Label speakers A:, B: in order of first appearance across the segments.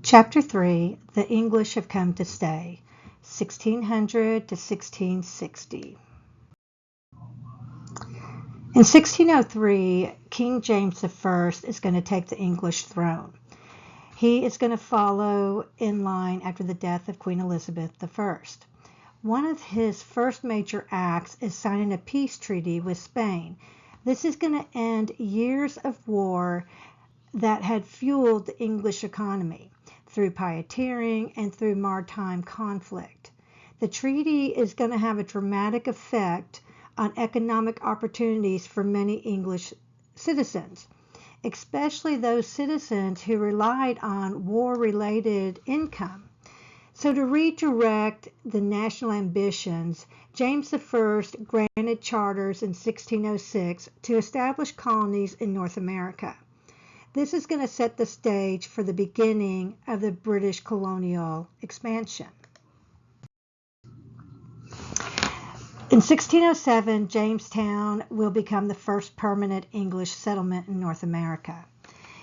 A: Chapter 3, The English Have Come to Stay, 1600 to 1660. In 1603, King James I is going to take the English throne. He is going to follow in line after the death of Queen Elizabeth I. One of his first major acts is signing a peace treaty with Spain. This is going to end years of war that had fueled the English economy through pioneering and through maritime conflict. The treaty is going to have a dramatic effect on economic opportunities for many English citizens, especially those citizens who relied on war-related income. So to redirect the national ambitions, James I granted charters in 1606 to establish colonies in North America. This is going to set the stage for the beginning of the British colonial expansion. In 1607, Jamestown will become the first permanent English settlement in North America.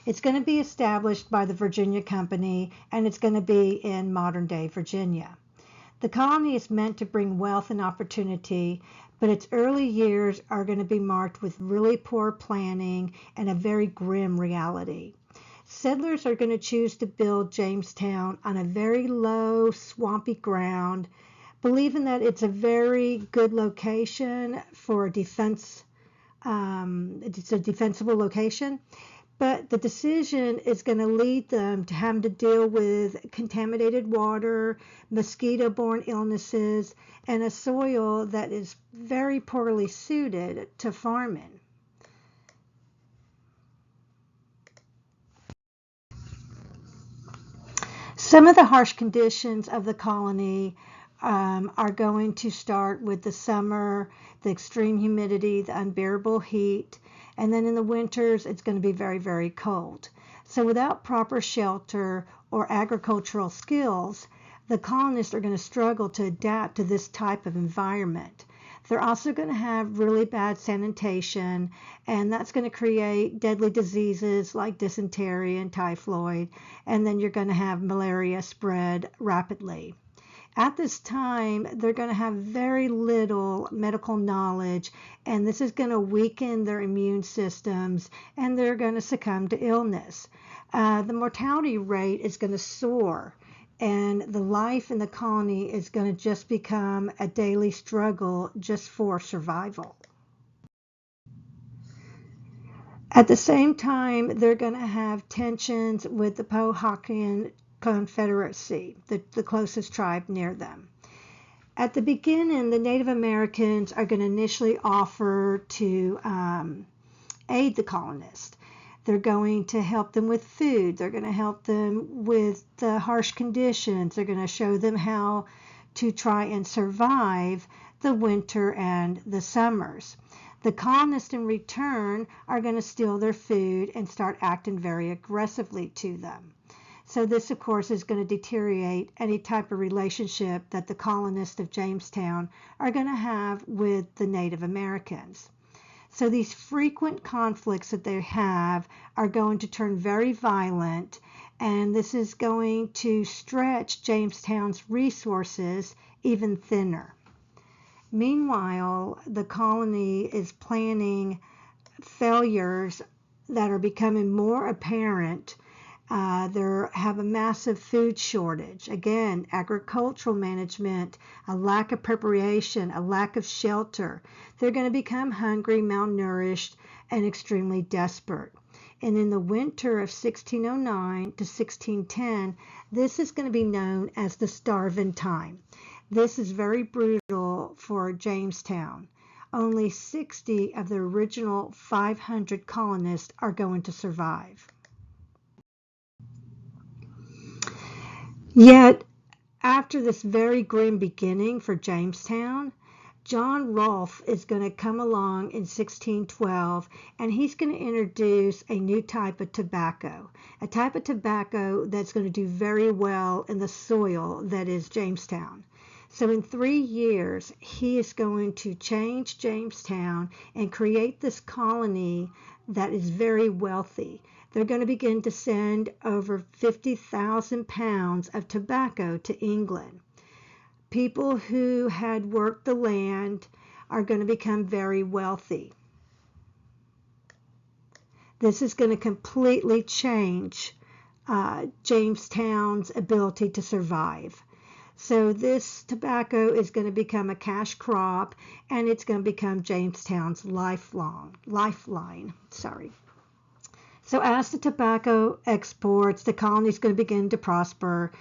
A: It's going to be established by the Virginia Company, and it's going to be in modern-day Virginia. The colony is meant to bring wealth and opportunity, but its early years are going to be marked with really poor planning and a very grim reality. Settlers are going to choose to build Jamestown on a very low, swampy ground, believing that it's a very good location for defense. It's a defensible location. But the decision is going to lead them to having to deal with contaminated water, mosquito-borne illnesses, and a soil that is very poorly suited to farming. Some of the harsh conditions of the colony are going to start with the summer, the extreme humidity, the unbearable heat, and then in the winters it's going to be very, very cold. So without proper shelter or agricultural skills, the colonists are going to struggle to adapt to this type of environment. They're also going to have really bad sanitation, and that's going to create deadly diseases like dysentery and typhoid, and then you're going to have malaria spread rapidly. At this time, they're going to have very little medical knowledge, and this is going to weaken their immune systems, and they're going to succumb to illness. The mortality rate is going to soar, and the life in the colony is going to just become a daily struggle just for survival. At the same time, they're going to have tensions with the Powhatan Confederacy, the closest tribe near them. At the beginning, the Native Americans are going to initially offer to aid the colonists. They're going to help them with food. They're going to help them with the harsh conditions. They're going to show them how to try and survive the winter and the summers. The colonists in return are going to steal their food and start acting very aggressively to them. So this, of course, is going to deteriorate any type of relationship that the colonists of Jamestown are going to have with the Native Americans. So these frequent conflicts that they have are going to turn very violent, and this is going to stretch Jamestown's resources even thinner. Meanwhile, the colony is planning failures that are becoming more apparent. They have a massive food shortage. Again, agricultural management, a lack of preparation, a lack of shelter. They're going to become hungry, malnourished, and extremely desperate. And in the winter of 1609 to 1610, this is going to be known as the starving time. This is very brutal for Jamestown. Only 60 of the original 500 colonists are going to survive. Yet, after this very grim beginning for Jamestown, John Rolfe is going to come along in 1612, and he's going to introduce a new type of tobacco, a type of tobacco that's going to do very well in the soil that is Jamestown. So in 3 years, he is going to change Jamestown and create this colony that is very wealthy. they're going to begin to send over 50,000 pounds of tobacco to England. People who had worked the land are going to become very wealthy. This is going to completely change Jamestown's ability to survive. So this tobacco is going to become a cash crop, and it's going to become Jamestown's lifeline. So as the tobacco exports, the colony is going to begin to prosper.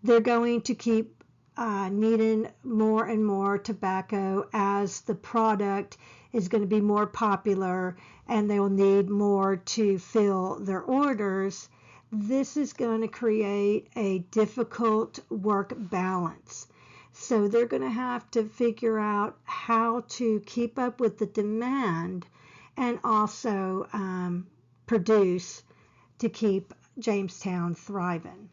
A: They're going to keep needing more and more tobacco as the product is going to be more popular, and they will need more to fill their orders. This is going to create a difficult work balance. So they're going to have to figure out how to keep up with the demand and also produce to keep Jamestown thriving.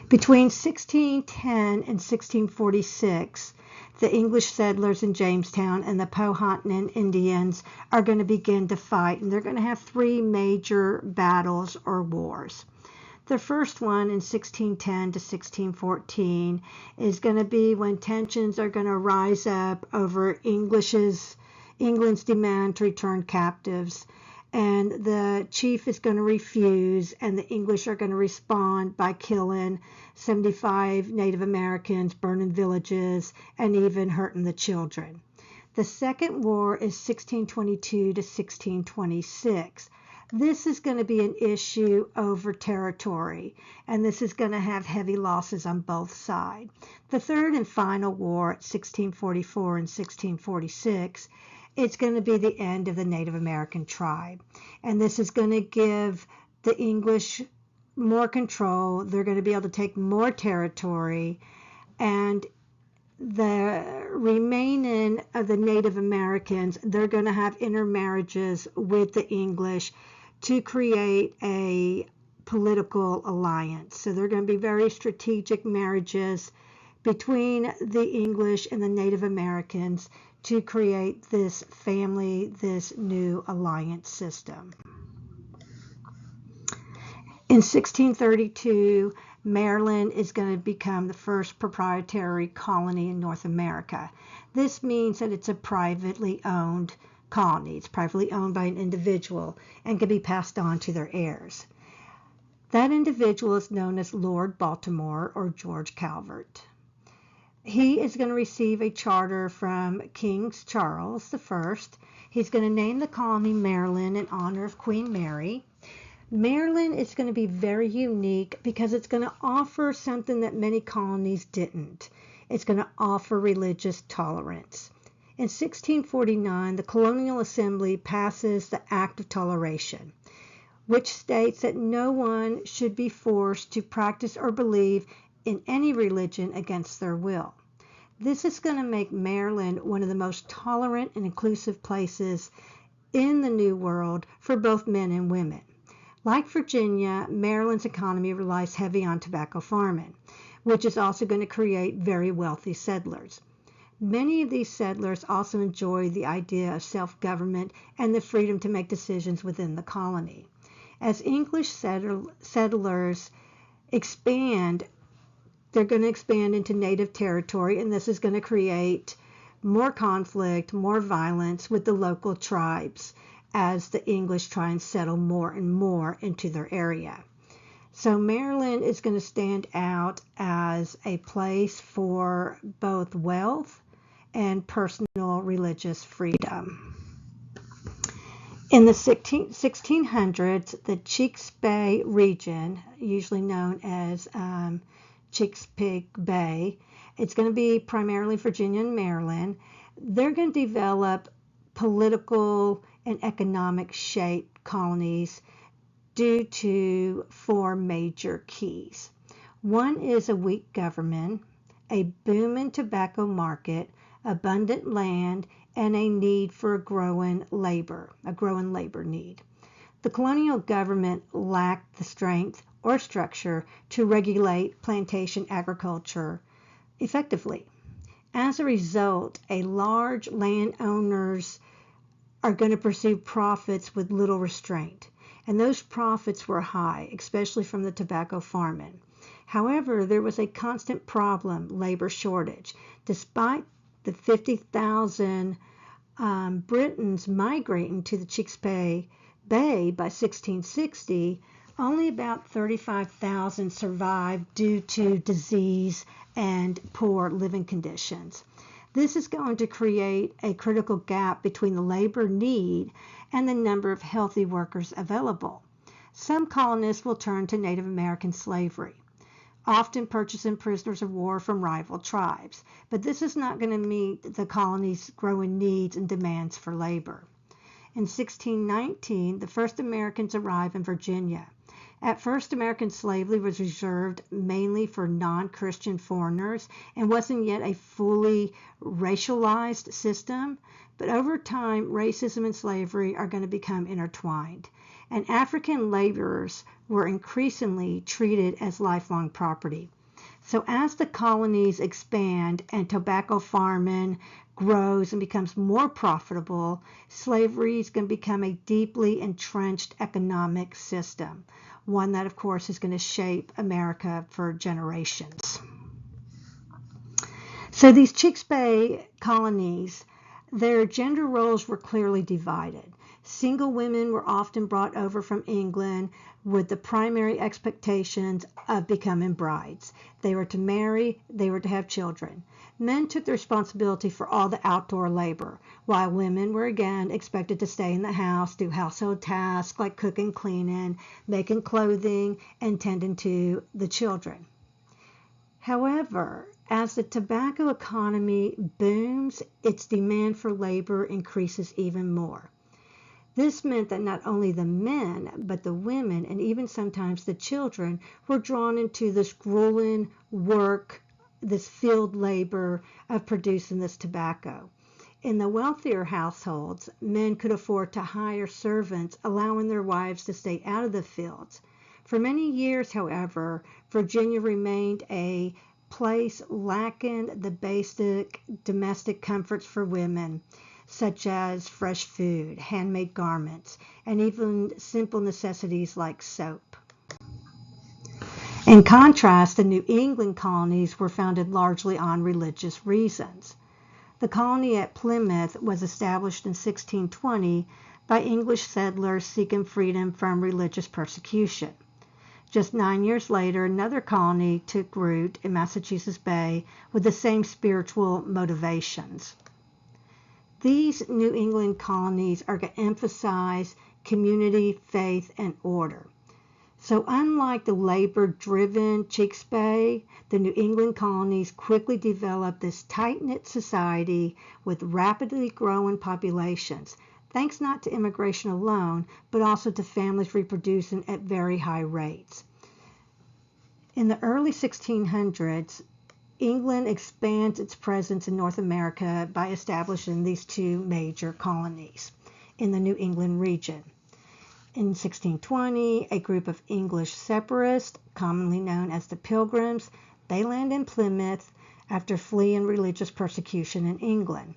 A: Between 1610 and 1646, the English settlers in Jamestown and the Powhatan Indians are going to begin to fight, and they're going to have three major battles or wars. The first one in 1610 to 1614 is going to be when tensions are going to rise up over England's demand to return captives, and the chief is going to refuse, and the English are going to respond by killing 75 Native Americans, burning villages, and even hurting the children. The second war is 1622 to 1626. This is going to be an issue over territory, and this is going to have heavy losses on both sides. The third and final war at 1644 and 1646, it's going to be the end of the Native American tribe, and this is going to give the English more control. They're going to be able to take more territory, and the remaining of the Native Americans, they're going to have intermarriages with the English to create a political alliance. So they're going to be very strategic marriages between the English and the Native Americans to create this family, this new alliance system. In 1632, Maryland is going to become the first proprietary colony in North America. This means that it's a privately owned colony. It's privately owned by an individual and can be passed on to their heirs. That individual is known as Lord Baltimore or George Calvert. He is going to receive a charter from King Charles I. He's going to name the colony Maryland in honor of Queen Mary. Maryland is going to be very unique because it's going to offer something that many colonies didn't. It's going to offer religious tolerance. In 1649, the Colonial Assembly passes the Act of Toleration, which states that no one should be forced to practice or believe in any religion against their will. This is going to make Maryland one of the most tolerant and inclusive places in the New World for both men and women. Like Virginia, Maryland's economy relies heavy on tobacco farming, which is also going to create very wealthy settlers. Many of these settlers also enjoy the idea of self-government and the freedom to make decisions within the colony. As English settlers expand, they're going to expand into native territory, and this is going to create more conflict, more violence with the local tribes as the English try and settle more and more into their area. So Maryland is going to stand out as a place for both wealth and personal religious freedom. In the 1600s, the Chesapeake region, usually known as Chesapeake Bay, it's going to be primarily Virginia and Maryland. They're going to develop political and economic shaped colonies due to four major keys. One is a weak government, a booming tobacco market, abundant land, and a need for a growing labor need. The colonial government lacked the strength or structure to regulate plantation agriculture effectively. As a result, a large landowners are going to pursue profits with little restraint. And those profits were high, especially from the tobacco farming. However, there was a constant problem, labor shortage. Despite the 50,000 Britons migrating to the Cheeks Bay by 1660, only about 35,000 survived due to disease and poor living conditions. This is going to create a critical gap between the labor need and the number of healthy workers available. Some colonists will turn to Native American slavery, often purchasing prisoners of war from rival tribes, but this is not going to meet the colony's growing needs and demands for labor. In 1619, the first Americans arrive in Virginia. At first, American slavery was reserved mainly for non-Christian foreigners and wasn't yet a fully racialized system, but over time, racism and slavery are going to become intertwined, and African laborers were increasingly treated as lifelong property. So as the colonies expand and tobacco farming grows and becomes more profitable, slavery is going to become a deeply entrenched economic system, one that, of course, is going to shape America for generations. So these Cheeks Bay colonies, their gender roles were clearly divided. Single women were often brought over from England with the primary expectations of becoming brides. They were to marry, they were to have children. Men took the responsibility for all the outdoor labor, while women were again expected to stay in the house, do household tasks like cooking, cleaning, making clothing, and tending to the children. However, as the tobacco economy booms, its demand for labor increases even more. This meant that not only the men, but the women and even sometimes the children were drawn into this grueling work, this field labor of producing this tobacco. In the wealthier households, men could afford to hire servants, allowing their wives to stay out of the fields. For many years, however, Virginia remained a place lacking the basic domestic comforts for women, such as fresh food, handmade garments, and even simple necessities like soap. In contrast, the New England colonies were founded largely on religious reasons. The colony at Plymouth was established in 1620 by English settlers seeking freedom from religious persecution. Just 9 years later, another colony took root in Massachusetts Bay with the same spiritual motivations. These New England colonies are going to emphasize community, faith, and order. So unlike the labor-driven Cheeks Bay, the New England colonies quickly developed this tight-knit society with rapidly growing populations, thanks not to immigration alone, but also to families reproducing at very high rates. In the early 1600s, England expands its presence in North America by establishing these two major colonies in the New England region. In 1620, a group of English separatists, commonly known as the Pilgrims, they land in Plymouth after fleeing religious persecution in England.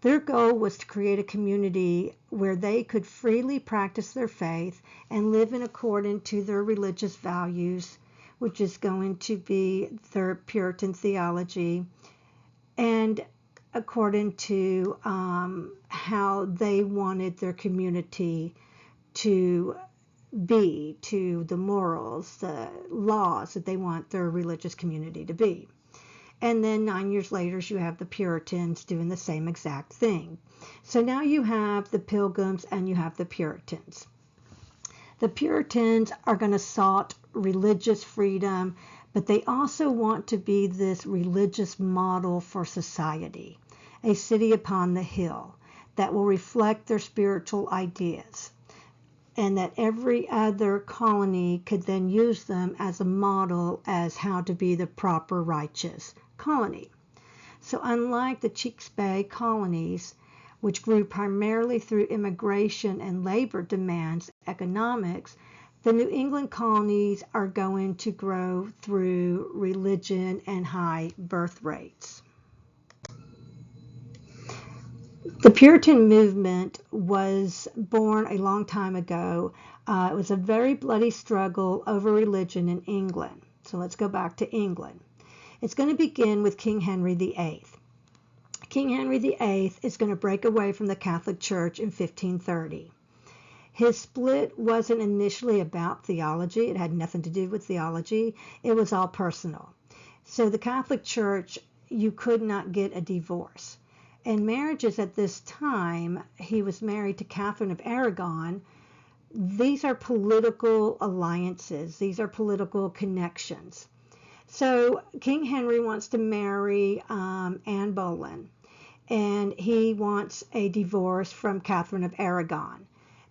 A: Their goal was to create a community where they could freely practice their faith and live in accordance to their religious values, which is going to be their Puritan theology, and according to how they wanted their community to be, to the morals, the laws that they want their religious community to be. And then 9 years later, you have the Puritans doing the same exact thing. So now you have the Pilgrims and you have the Puritans. The Puritans are going to sought religious freedom, but they also want to be this religious model for society, a city upon the hill that will reflect their spiritual ideas, and that every other colony could then use them as a model as how to be the proper righteous colony. So unlike the Cheeks Bay colonies, which grew primarily through immigration and labor demands, economics, the New England colonies are going to grow through religion and high birth rates. The Puritan movement was born a long time ago. It was a very bloody struggle over religion in England. So let's go back to England. It's going to begin with King Henry VIII. King Henry VIII is going to break away from the Catholic Church in 1530. His split wasn't initially about theology. It had nothing to do with theology. It was all personal. So the Catholic Church, you could not get a divorce. And marriages at this time, he was married to Catherine of Aragon. These are political alliances. These are political connections. So King Henry wants to marry Anne Boleyn, and he wants a divorce from Catherine of Aragon.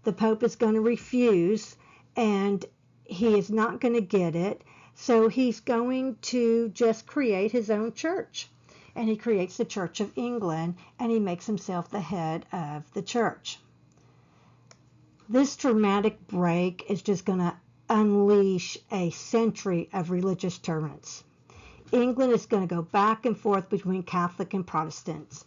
A: The Pope is going to refuse, and he is not going to get it. So he's going to just create his own church. And he creates the Church of England, and he makes himself the head of the church. This dramatic break is just going to unleash a century of religious turbulence. England is going to go back and forth between Catholic and Protestants.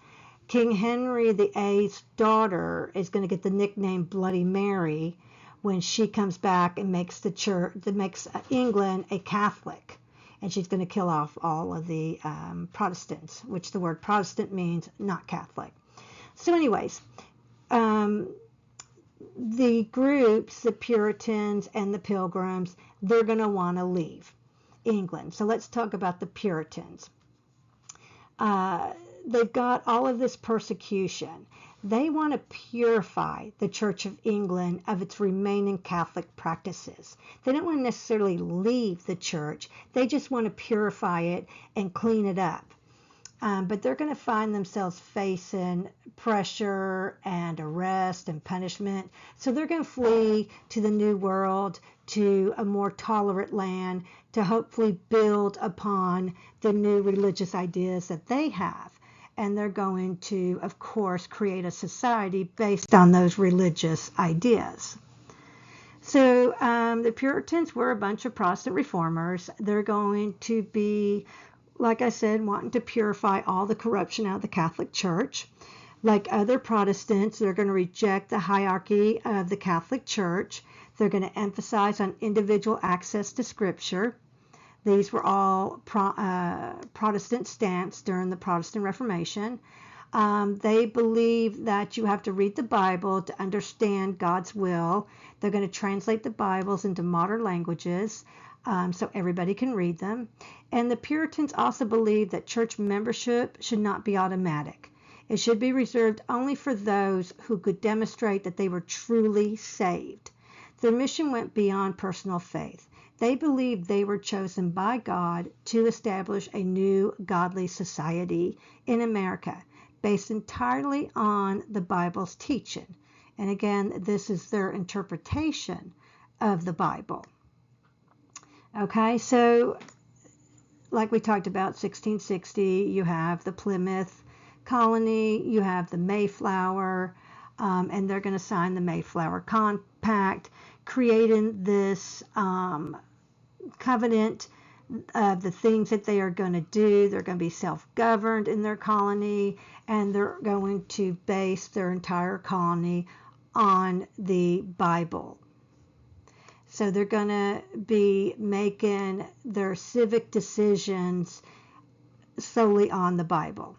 A: King Henry VIII's daughter is going to get the nickname Bloody Mary when she comes back and makes the church, that makes England a Catholic. And she's going to kill off all of the Protestants, which the word Protestant means not Catholic. So anyways, the groups, the Puritans and the Pilgrims, they're going to want to leave England. So let's talk about the Puritans. They've got all of this persecution. They want to purify the Church of England of its remaining Catholic practices. They don't want to necessarily leave the church. They just want to purify it and clean it up. But they're going to find themselves facing pressure and arrest and punishment. So they're going to flee to the New World, to a more tolerant land, to hopefully build upon the new religious ideas that they have. And they're going to, of course, create a society based on those religious ideas. So the Puritans were a bunch of Protestant reformers. They're going to be, like I said, wanting to purify all the corruption out of the Catholic Church. Like other Protestants, they're going to reject the hierarchy of the Catholic Church. They're going to emphasize on individual access to Scripture. These were all Protestant stance during the Protestant Reformation. They believe that you have to read the Bible to understand God's will. They're going to translate the Bibles into modern languages so everybody can read them. And the Puritans also believe that church membership should not be automatic. It should be reserved only for those who could demonstrate that they were truly saved. Their mission went beyond personal faith. They believed they were chosen by God to establish a new godly society in America based entirely on the Bible's teaching. And again, this is their interpretation of the Bible. Okay, so like we talked about, 1660, you have the Plymouth colony, you have the Mayflower, and they're going to sign the Mayflower Compact, creating this covenant of the things that they are going to do. They're going to be self-governed in their colony, and they're going to base their entire colony on the Bible. So they're going to be making their civic decisions solely on the Bible.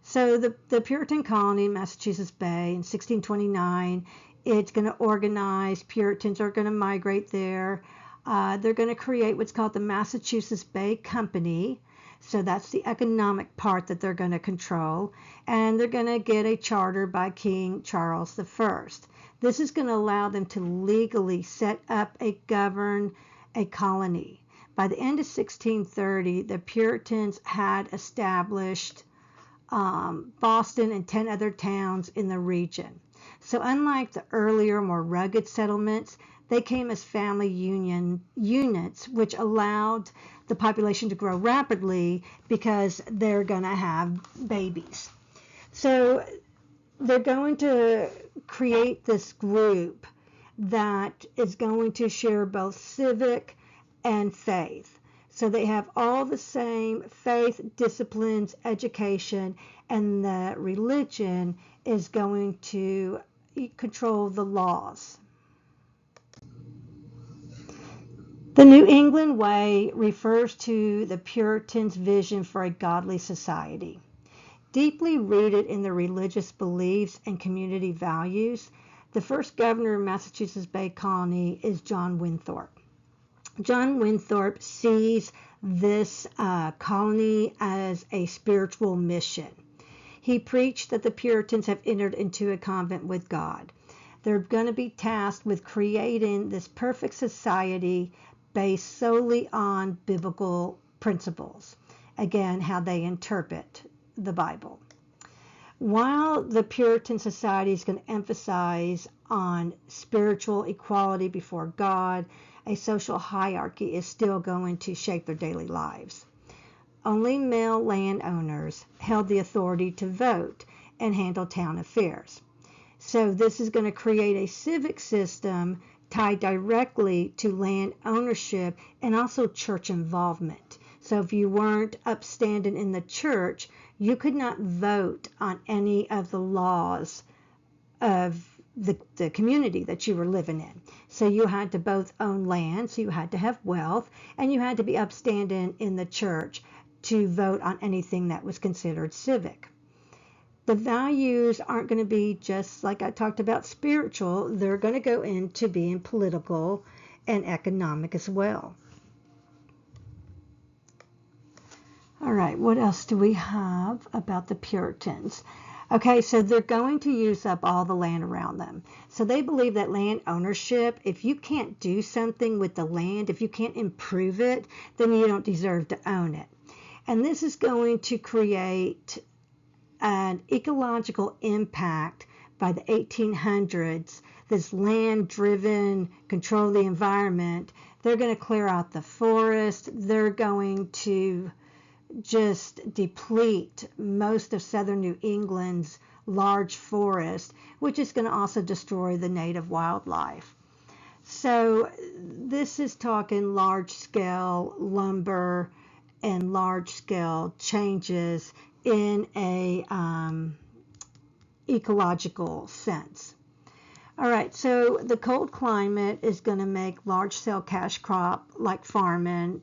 A: So the Puritan colony in Massachusetts Bay in 1629, it's going to organize. Puritans are going to migrate there. They're going to create what's called the Massachusetts Bay Company. So that's the economic part that they're going to control. And they're going to get a charter by King Charles I. This is going to allow them to legally set up govern a colony. By the end of 1630, the Puritans had established Boston and 10 other towns in the region. So unlike the earlier, more rugged settlements, they came as family units, which allowed the population to grow rapidly because they're going to have babies. So they're going to create this group that is going to share both civic and faith. So they have all the same faith, disciplines, education, and the religion is going to control the laws. The New England Way refers to the Puritans' vision for a godly society. Deeply rooted in their religious beliefs and community values, the first governor of Massachusetts Bay Colony is John Winthrop. John Winthrop sees this colony as a spiritual mission. He preached that the Puritans have entered into a covenant with God. They're going to be tasked with creating this perfect society based solely on biblical principles. Again, how they interpret the Bible. While the Puritan society is going to emphasize on spiritual equality before God, a social hierarchy is still going to shape their daily lives. Only male landowners held the authority to vote and handle town affairs. So this is going to create a civic system tied directly to land ownership and also church involvement. So if you weren't upstanding in the church, you could not vote on any of the laws of the community that you were living in. So you had to both own land, so you had to have wealth, and you had to be upstanding in the church to vote on anything that was considered civic. The values aren't going to be just like I talked about spiritual, they're going to go into being political and economic as well. All right, what else do we have about the Puritans? Okay, so they're going to use up all the land around them. So they believe that land ownership, if you can't do something with the land, if you can't improve it, then you don't deserve to own it. And this is going to create an ecological impact by the 1800s, this land-driven control of the environment. They're going to clear out the forest. They're going to just deplete most of southern New England's large forest, which is going to also destroy the native wildlife. So this is talking large-scale lumber and large-scale changes in a ecological sense. All right, so the cold climate is going to make large-scale cash crop like farming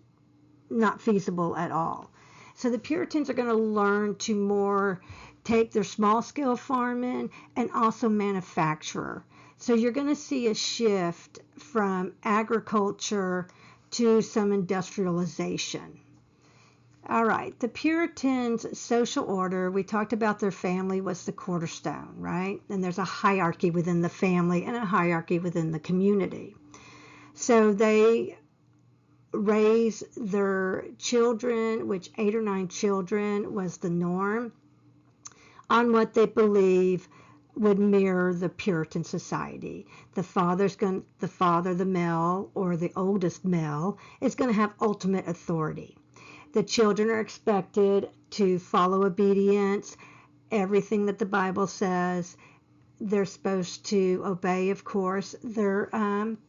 A: not feasible at all. So the Puritans are going to learn to more take their small-scale farming and also manufacture. So you're going to see a shift from agriculture to some industrialization. All right, the Puritans' social order, we talked about their family was the cornerstone, right? And there's a hierarchy within the family and a hierarchy within the community. So they raise their children, which 8 or 9 children was the norm, on what they believe would mirror the Puritan society. The male, or the oldest male, is going to have ultimate authority. The children are expected to follow obedience, everything that the Bible says. They're supposed to obey, of course, their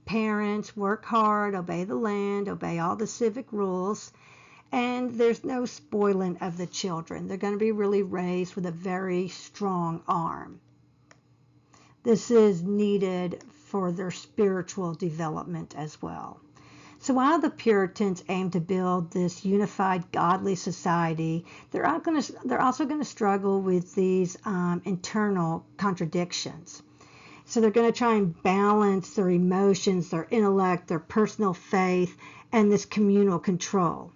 A: parents, work hard, obey the land, obey all the civic rules, and there's no spoiling of the children. They're going to be really raised with a very strong arm. This is needed for their spiritual development as well. So while the Puritans aim to build this unified, godly society, they're also going to struggle with these internal contradictions. So they're going to try and balance their emotions, their intellect, their personal faith, and this communal control.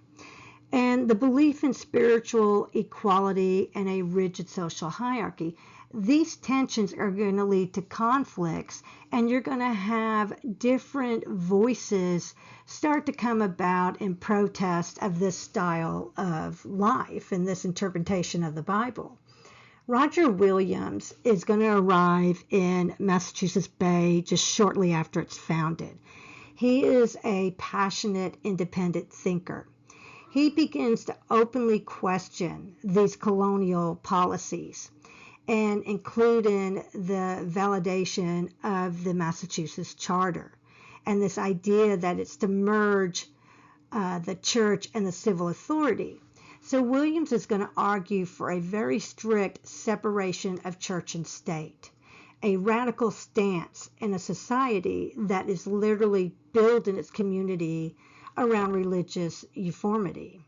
A: And the belief in spiritual equality and a rigid social hierarchy. These tensions are going to lead to conflicts, and you're going to have different voices start to come about in protest of this style of life and this interpretation of the Bible. Roger Williams is going to arrive in Massachusetts Bay just shortly after it's founded. He is a passionate, independent thinker. He begins to openly question these colonial policies, and including the validation of the Massachusetts Charter and this idea that it's to merge the church and the civil authority. So Williams is going to argue for a very strict separation of church and state, a radical stance in a society that is literally building its community around religious uniformity.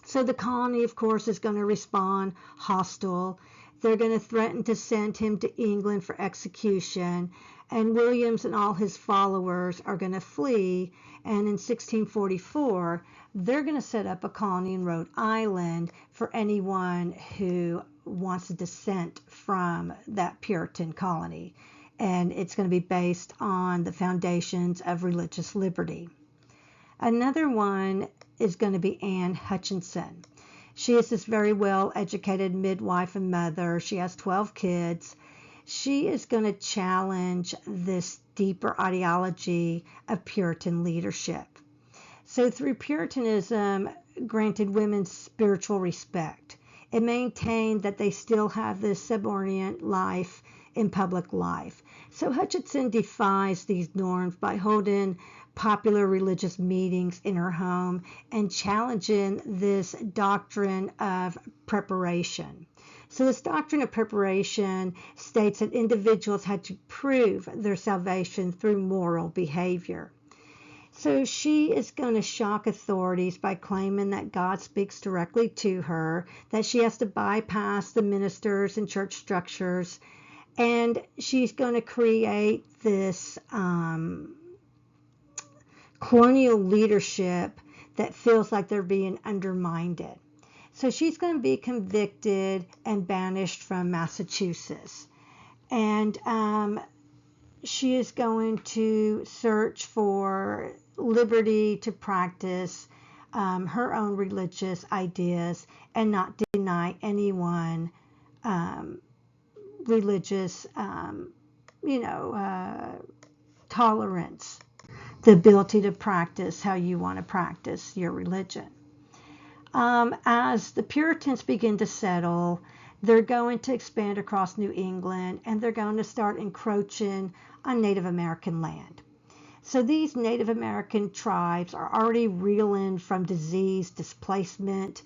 A: So the colony, of course, is going to respond hostile. They're going to threaten to send him to England for execution, and Williams and all his followers are going to flee, and in 1644, they're going to set up a colony in Rhode Island for anyone who wants to dissent from that Puritan colony, and it's going to be based on the foundations of religious liberty. Another one is going to be Anne Hutchinson. She is this very well-educated midwife and mother. She has 12 kids. She is going to challenge this deeper ideology of Puritan leadership. So through Puritanism, granted women spiritual respect. It maintained that they still have this subordinate life in public life. So Hutchinson defies these norms by holding popular religious meetings in her home and challenging this doctrine of preparation. So this doctrine of preparation states that individuals had to prove their salvation through moral behavior. So she is going to shock authorities by claiming that God speaks directly to her, that she has to bypass the ministers and church structures, and she's going to create this colonial leadership that feels like they're being undermined. So she's going to be convicted and banished from Massachusetts. And she is going to search for liberty to practice her own religious ideas and not deny anyone religious, tolerance, the ability to practice how you want to practice your religion. As the Puritans begin to settle, they're going to expand across New England, and they're going to start encroaching on Native American land. So these Native American tribes are already reeling from disease, displacement,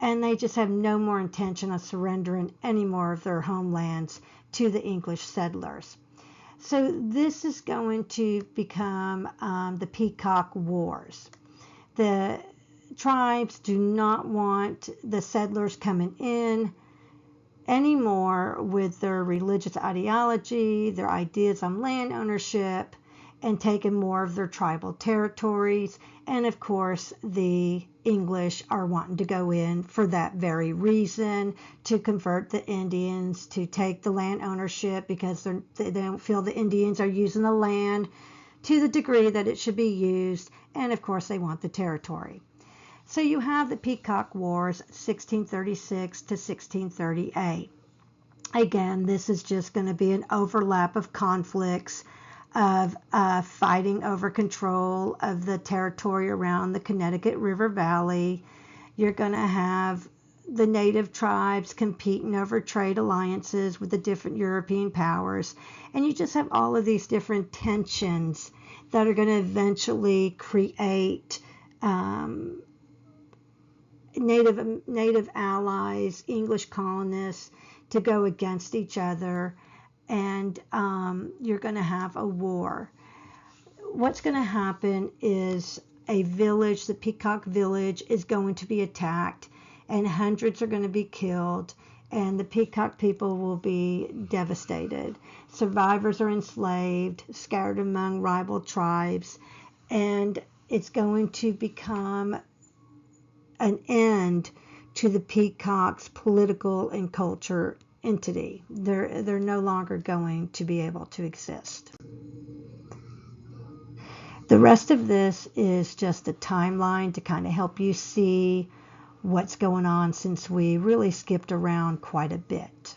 A: and they just have no more intention of surrendering any more of their homelands to the English settlers. So this is going to become the Peacock Wars. The tribes do not want the settlers coming in anymore with their religious ideology, their ideas on land ownership, and taking more of their tribal territories. And of course, the English are wanting to go in for that very reason, to convert the Indians, to take the land ownership, because they don't feel the Indians are using the land to the degree that it should be used. And of course, they want the territory. So you have the Peacock Wars, 1636 to 1638. Again, this is just going to be an overlap of conflicts, of fighting over control of the territory around the Connecticut River Valley. You're going to have the native tribes competing over trade alliances with the different European powers. And you just have all of these different tensions that are going to eventually create native allies, English colonists, to go against each other, and you're going to have a war. What's going to happen is a village, the Peacock Village, is going to be attacked, and hundreds are going to be killed, and the Peacock people will be devastated. Survivors are enslaved, scattered among rival tribes, and it's going to become an end to the Peacock's political and culture entity. They're no longer going to be able to exist. The rest of this is just a timeline to kind of help you see what's going on, since we really skipped around quite a bit.